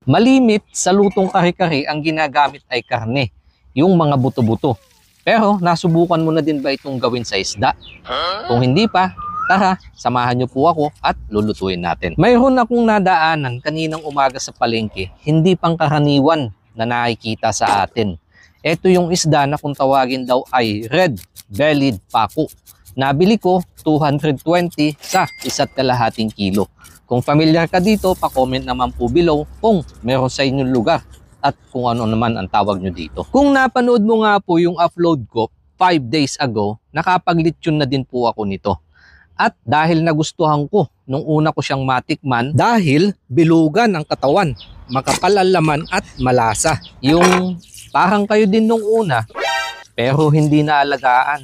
Malimit sa lutong kare-kare ang ginagamit ay karne, yung mga buto-buto. Pero nasubukan mo na din ba itong gawin sa isda? Kung hindi pa, tara, samahan niyo po ako at lulutuin natin. Mayroon akong nadaanan kaninang umaga sa palengke, hindi pangkaraniwan na nakikita sa atin. Ito yung isda na kung tawagin daw ay red-bellied paku. Nabili ko 220 sa 1.5 kilo. Kung familiar ka dito, pa-comment naman po below kung meron sa inyong lugar at kung ano naman ang tawag nyo dito. Kung napanood mo nga po yung upload ko 5 days ago, nakapag-lechon na din po ako nito. At dahil nagustuhan ko nung una ko siyang matikman, dahil bilugan ang katawan, makapal ang laman at malasa. Yung parang kayo din nung una, pero hindi naalagaan,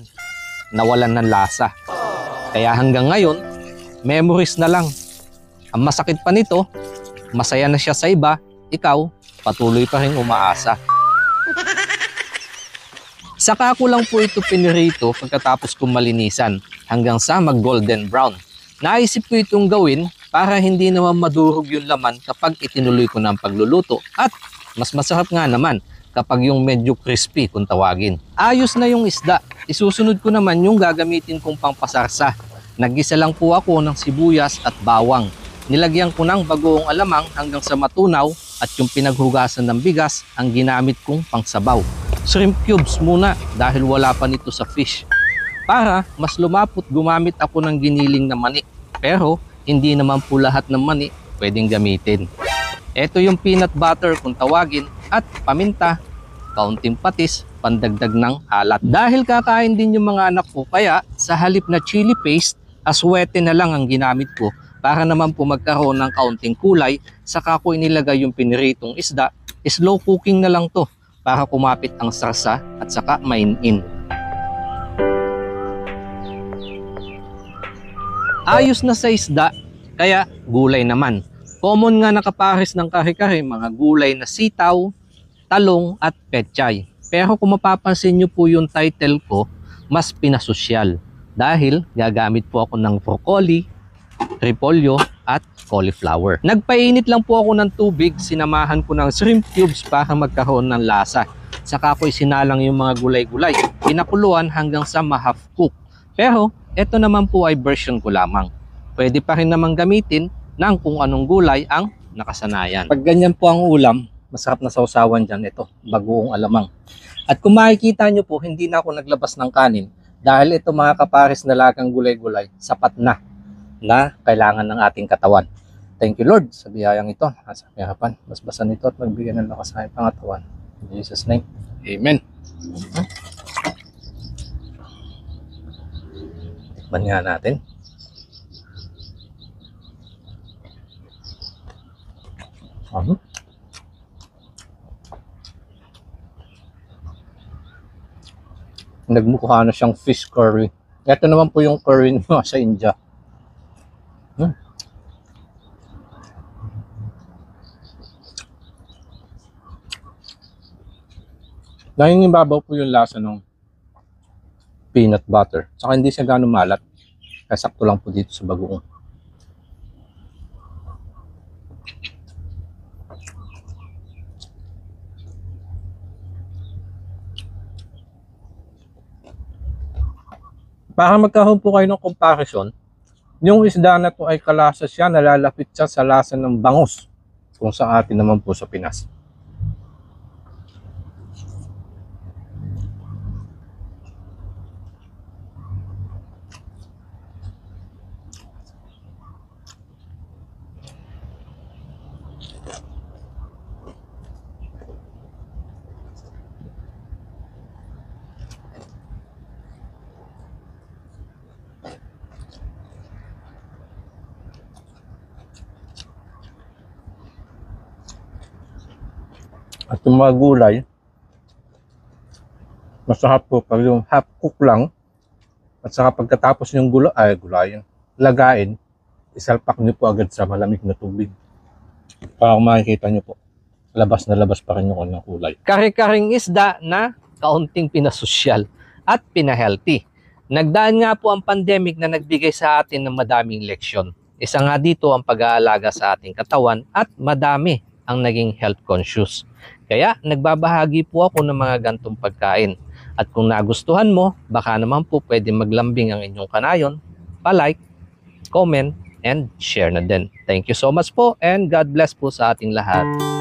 nawalan ng lasa. Kaya hanggang ngayon, memories na lang. Ang masakit pa nito, masaya na siya sa iba, ikaw, patuloy pa rin umaasa. Saka ko lang po ito pinirito pagkatapos kong malinisan hanggang sa mag-golden brown. Naisip ko itong gawin para hindi naman madurog yung laman kapag itinuloy ko ng pagluluto at mas masarap nga naman kapag yung medyo crispy kung tawagin. Ayos na yung isda. Isusunod ko naman yung gagamitin kong pangpasarsa. Naggisa lang po ako ng sibuyas at bawang. Nilagyan ko ng bagoong alamang hanggang sa matunaw at yung pinaghugasan ng bigas ang ginamit kong pangsabaw. Shrimp cubes muna dahil wala pa nito sa fish. Para mas lumapot, gumamit ako ng giniling na mani. Pero hindi naman po lahat ng mani pwedeng gamitin. Ito yung peanut butter kung tawagin at paminta, kaunting patis, pandagdag ng alat. Dahil kakain din yung mga anak ko, kaya sa halip na chili paste, aswete na lang ang ginamit ko para naman po magkaroon ng kaunting kulay. Saka ko inilagay yung piniritong isda. Slow cooking na lang to para kumapit ang sarsa at saka mainin. Ayos na sa isda, kaya gulay naman. Common nga nakapares ng kare-kare, mga gulay na sitaw, talong at pechay. Pero kung mapapansin nyo po yung title ko, mas pinasosyal. Dahil gagamit po ako ng broccoli, repolyo at cauliflower. Nagpainit lang po ako ng tubig, sinamahan ko ng shrimp cubes para magkaroon ng lasa. Saka ko isinalang yung mga gulay-gulay. Pinakuluan hanggang sa ma-half cook. Pero ito naman po ay version ko lamang. Pwede pa rin naman gamitin ng kung anong gulay ang nakasanayan. Pag ganyan po ang ulam, masarap na sausawan dyan. Ito, bagoong alamang. At kung makikita nyo po, hindi na ako naglabas ng kanin dahil ito mga kapares na lagang gulay-gulay, sapat na kailangan ng ating katawan. Thank you Lord sa biyayang ito. Sa harapan, basbasan ito at magbigyan ng lakas sa aking pangatawan. In Jesus' name, Amen. Tikman nga natin. Nagmukha na siyang fish curry. Ito naman po yung curry nyo sa India. Nangingibabaw po yung lasa ng peanut butter. Saka hindi siya gano'ng malat. Kaya sakto lang po dito sa bagoong. Para magkaroon po kayo ng comparison, yung isda na to ay kalasa siya, nalalapit siya sa lasa ng bangus. Kung sa atin naman po sa Pinas. At yung mga gulay, masarap po pag yung half cook lang. At saka pagkatapos yung gulayin, lagain, isalpak nyo po agad sa malamig na tubig. Para kung makikita nyo po, labas na labas pa rin yung kanyang kulay. Kare-karing isda na kaunting pinasosyal at pinahealthy. Nagdaan nga po ang pandemic na nagbigay sa atin ng madaming leksyon. Isa nga dito ang pag-aalaga sa ating katawan at madami ang naging health conscious. Kaya nagbabahagi po ako ng mga gantong pagkain. At kung nagustuhan mo, baka naman po pwede maglambing ang inyong kanayon, pa-like, comment, and share na din. Thank you so much po and God bless po sa ating lahat.